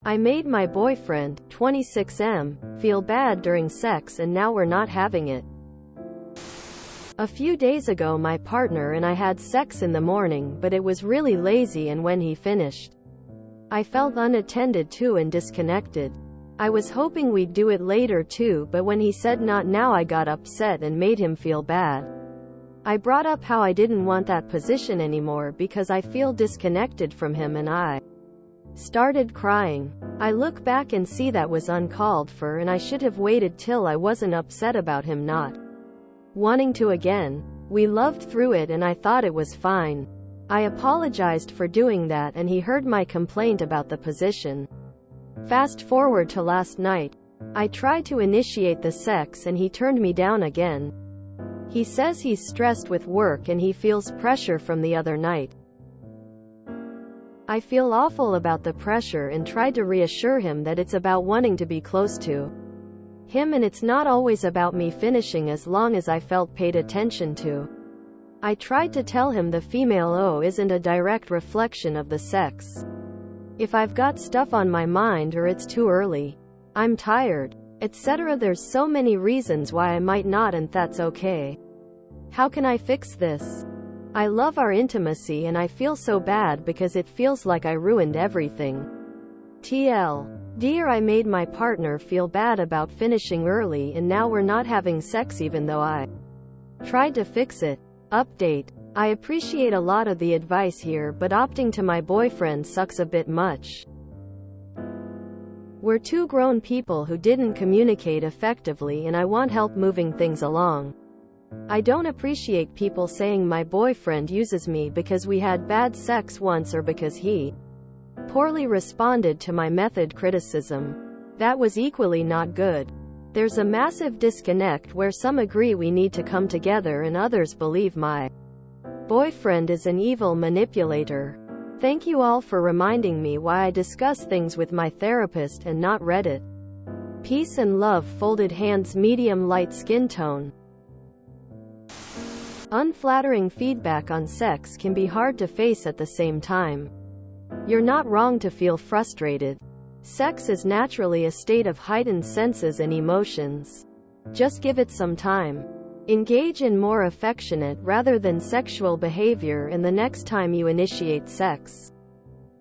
I made my boyfriend, 26M, feel bad during sex and now we're not having it. A few days ago my partner and I had sex in the morning, but it was really lazy, and when he finished, I felt unattended to and disconnected. I was hoping we'd do it later too, but when he said not now I got upset and made him feel bad. I brought up how I didn't want that position anymore because I feel disconnected from him, and I started crying. I look back and see that was uncalled for, and I should have waited till I wasn't upset about him not wanting to again. We loved through it and I thought it was fine. I apologized for doing that and he heard my complaint about the position. Fast forward to last night. I tried to initiate the sex and he turned me down again. He says he's stressed with work and he feels pressure from the other night. I feel awful about the pressure and tried to reassure him that it's about wanting to be close to him and it's not always about me finishing as long as I felt paid attention to. I tried to tell him the female O isn't a direct reflection of the sex. If I've got stuff on my mind or it's too early, I'm tired, etc. There's so many reasons why I might not, and that's okay. How can I fix this? I love our intimacy and I feel so bad because it feels like I ruined everything. TL. Dear, I made my partner feel bad about finishing early and now we're not having sex even though I tried to fix it. Update. I appreciate a lot of the advice here, but opting to my boyfriend sucks a bit much. We're two grown people who didn't communicate effectively and I want help moving things along. I don't appreciate people saying my boyfriend uses me because we had bad sex once or because he poorly responded to my method criticism. That was equally not good. There's a massive disconnect where some agree we need to come together and others believe my boyfriend is an evil manipulator. Thank you all for reminding me why I discuss things with my therapist and not Reddit. Peace and love. Folded hands, medium light skin tone. Unflattering feedback on sex can be hard to face at the same time. You're not wrong to feel frustrated. Sex is naturally a state of heightened senses and emotions. Just give it some time. Engage in more affectionate rather than sexual behavior, and the next time you initiate sex,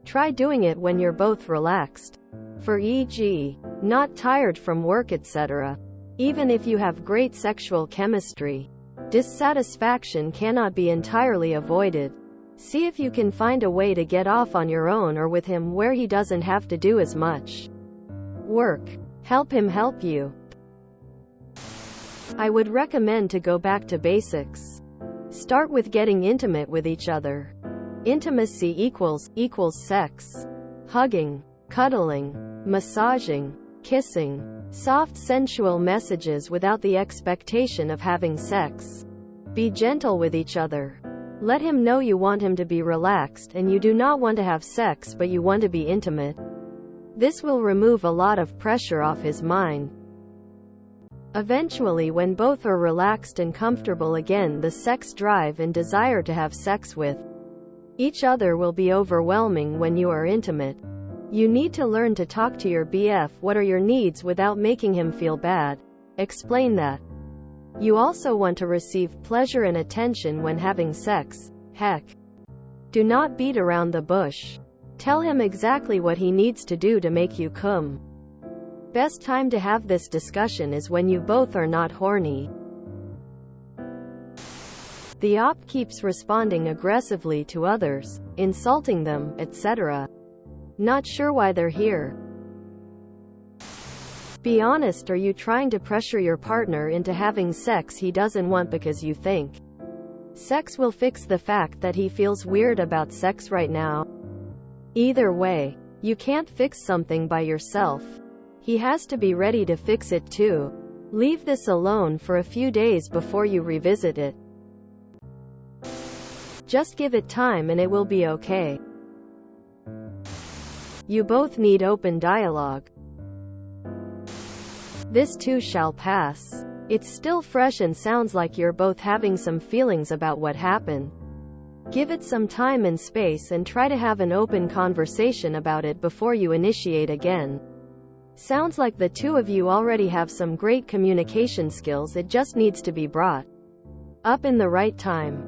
try doing it when you're both relaxed. For e.g., not tired from work, etc. Even if you have great sexual chemistry, dissatisfaction cannot be entirely avoided. See if you can find a way to get off on your own or with him where he doesn't have to do as much work. Help him help you. I would recommend to go back to basics. Start with getting intimate with each other. Intimacy equals sex. Hugging, cuddling, massaging, kissing. Soft sensual messages without the expectation of having sex. Be gentle with each other. Let him know you want him to be relaxed and you do not want to have sex but you want to be intimate. This will remove a lot of pressure off his mind. Eventually, when both are relaxed and comfortable again, the sex drive and desire to have sex with each other will be overwhelming when you are intimate. You need to learn to talk to your BF what are your needs without making him feel bad. Explain that you also want to receive pleasure and attention when having sex. Heck, do not beat around the bush. Tell him exactly what he needs to do to make you come. Best time to have this discussion is when you both are not horny. The op keeps responding aggressively to others, insulting them, etc. Not sure why they're here. Be honest, are you trying to pressure your partner into having sex he doesn't want because you think sex will fix the fact that he feels weird about sex right now? Either way, you can't fix something by yourself. He has to be ready to fix it too. Leave this alone for a few days before you revisit it. Just give it time and it will be okay. You both need open dialogue. This too shall pass. It's still fresh and sounds like you're both having some feelings about what happened. Give it some time and space and try to have an open conversation about it before you initiate again. Sounds like the two of you already have some great communication skills, it just needs to be brought up in the right time.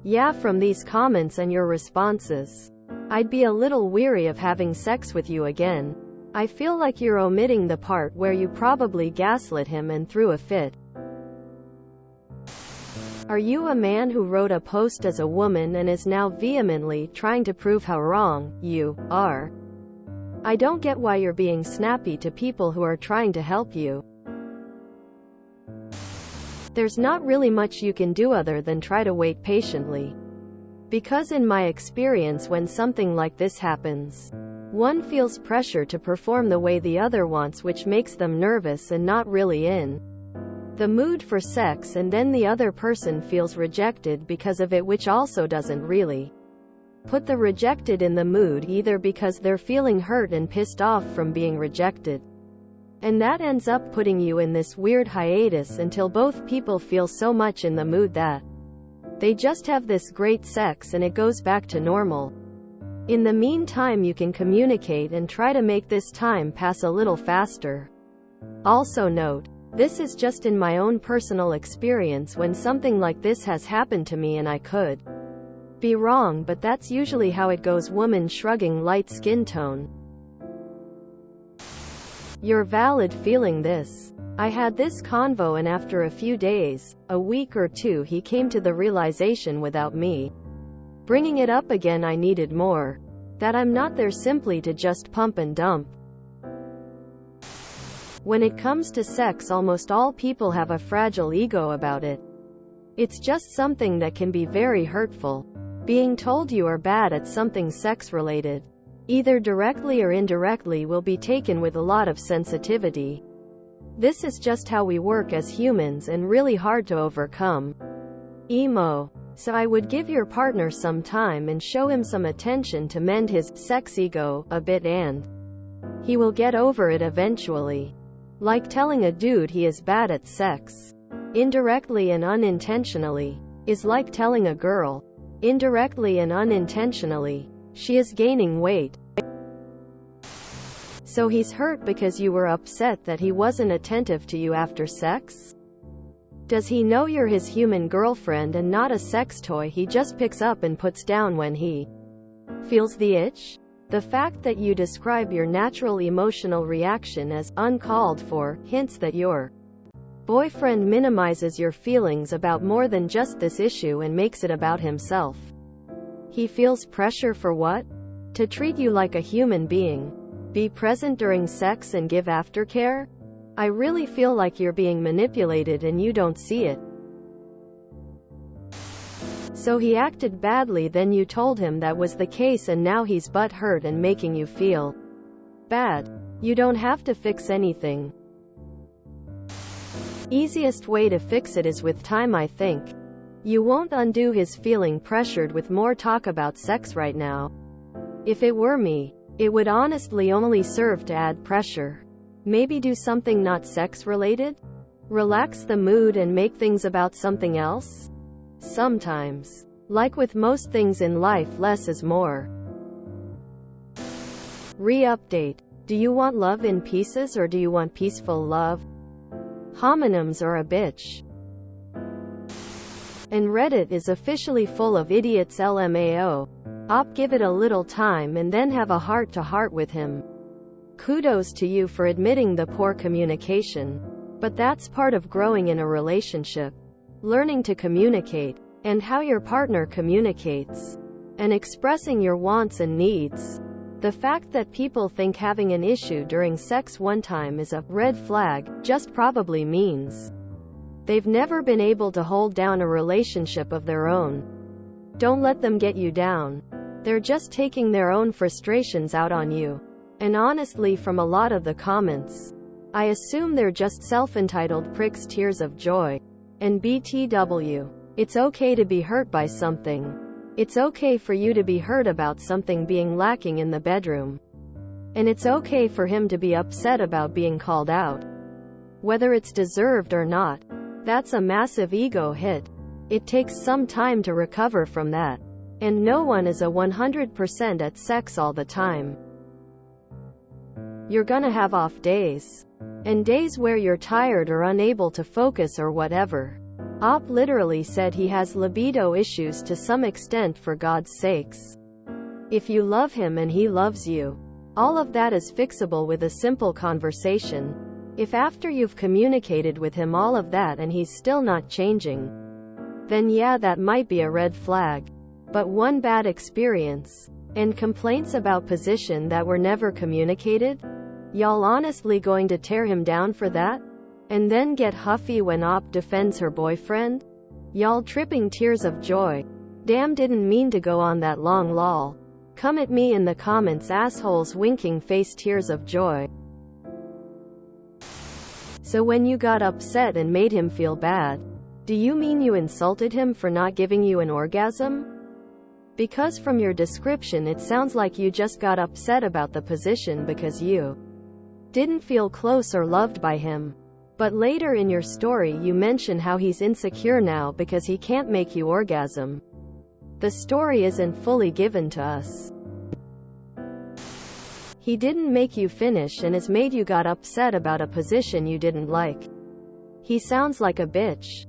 Yeah, from these comments and your responses, I'd be a little weary of having sex with you again. I feel like you're omitting the part where you probably gaslit him and threw a fit. Are you a man who wrote a post as a woman and is now vehemently trying to prove how wrong you are? I don't get why you're being snappy to people who are trying to help you. There's not really much you can do other than try to wait patiently. Because in my experience, when something like this happens, one feels pressure to perform the way the other wants, which makes them nervous and not really in the mood for sex, and then the other person feels rejected because of it, which also doesn't really put the rejected in the mood either, because they're feeling hurt and pissed off from being rejected. And that ends up putting you in this weird hiatus until both people feel so much in the mood that they just have this great sex and it goes back to normal. In the meantime, you can communicate and try to make this time pass a little faster. Also note, this is just in my own personal experience when something like this has happened to me, and I could be wrong, but that's usually how it goes. Woman shrugging, light skin tone. You're valid feeling this. I had this convo, and after a few days, a week or two, he came to the realization without me bringing it up again, I needed more. That I'm not there simply to just pump and dump. When it comes to sex, almost all people have a fragile ego about it. It's just something that can be very hurtful. Being told you are bad at something sex-related, either directly or indirectly, will be taken with a lot of sensitivity. This is just how we work as humans, and really hard to overcome. Emo. So I would give your partner some time and show him some attention to mend his sex ego a bit, and he will get over it eventually. Like telling a dude he is bad at sex, indirectly and unintentionally, is like telling a girl, indirectly and unintentionally, she is gaining weight. So he's hurt because you were upset that he wasn't attentive to you after sex? Does he know you're his human girlfriend and not a sex toy he just picks up and puts down when he feels the itch? The fact that you describe your natural emotional reaction as uncalled for hints that your boyfriend minimizes your feelings about more than just this issue and makes it about himself. He feels pressure for what? To treat you like a human being, be present during sex and give aftercare? I really feel like you're being manipulated and you don't see it. So he acted badly, then you told him that was the case, and now he's butthurt and making you feel bad. You don't have to fix anything. Easiest way to fix it is with time, I think. You won't undo his feeling pressured with more talk about sex right now. If it were me, it would honestly only serve to add pressure. Maybe do something not sex-related? Relax the mood and make things about something else? Sometimes, like with most things in life, less is more. Re-update. Do you want love in pieces or do you want peaceful love? Homonyms are a bitch. And Reddit is officially full of idiots. LMAO. Give it a little time and then have a heart-to-heart with him. Kudos to you for admitting the poor communication. But that's part of growing in a relationship. Learning to communicate, and how your partner communicates, and expressing your wants and needs. The fact that people think having an issue during sex one time is a red flag just probably means they've never been able to hold down a relationship of their own. Don't let them get you down. They're just taking their own frustrations out on you. And honestly, from a lot of the comments, I assume they're just self-entitled pricks. Tears of joy. And BTW. It's okay to be hurt by something. It's okay for you to be hurt about something being lacking in the bedroom. And it's okay for him to be upset about being called out. Whether it's deserved or not. That's a massive ego hit. It takes some time to recover from that. And no one is a 100% at sex all the time. You're gonna have off days. And days where you're tired or unable to focus or whatever. Op literally said he has libido issues to some extent, for God's sakes. If you love him and he loves you, all of that is fixable with a simple conversation. If after you've communicated with him all of that and he's still not changing, then yeah, that might be a red flag. But one bad experience, and complaints about position that were never communicated? Y'all honestly going to tear him down for that? And then get huffy when Op defends her boyfriend? Y'all tripping tears of joy. Damn, didn't mean to go on that long lol. Come at me in the comments, assholes, winking face tears of joy. So when you got upset and made him feel bad, do you mean you insulted him for not giving you an orgasm? Because from your description it sounds like you just got upset about the position because you didn't feel close or loved by him. But later in your story you mention how he's insecure now because he can't make you orgasm. The story isn't fully given to us. He didn't make you finish and has made you got upset about a position you didn't like. He sounds like a bitch.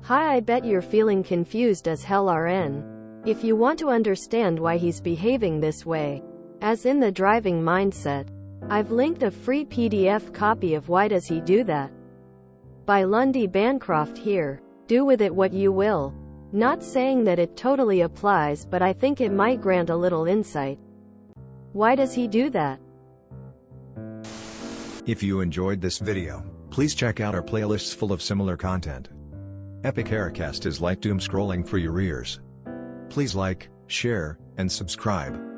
Hi, I bet you're feeling confused as hell, RN. If you want to understand why he's behaving this way, as in the driving mindset, I've linked a free PDF copy of Why Does He Do That? By Lundy Bancroft here. Do with it what you will. Not saying that it totally applies, but I think it might grant a little insight. Why does he do that? If you enjoyed this video, please check out our playlists full of similar content. Epic Aircast is like doom scrolling for your ears. Please like, share, and subscribe.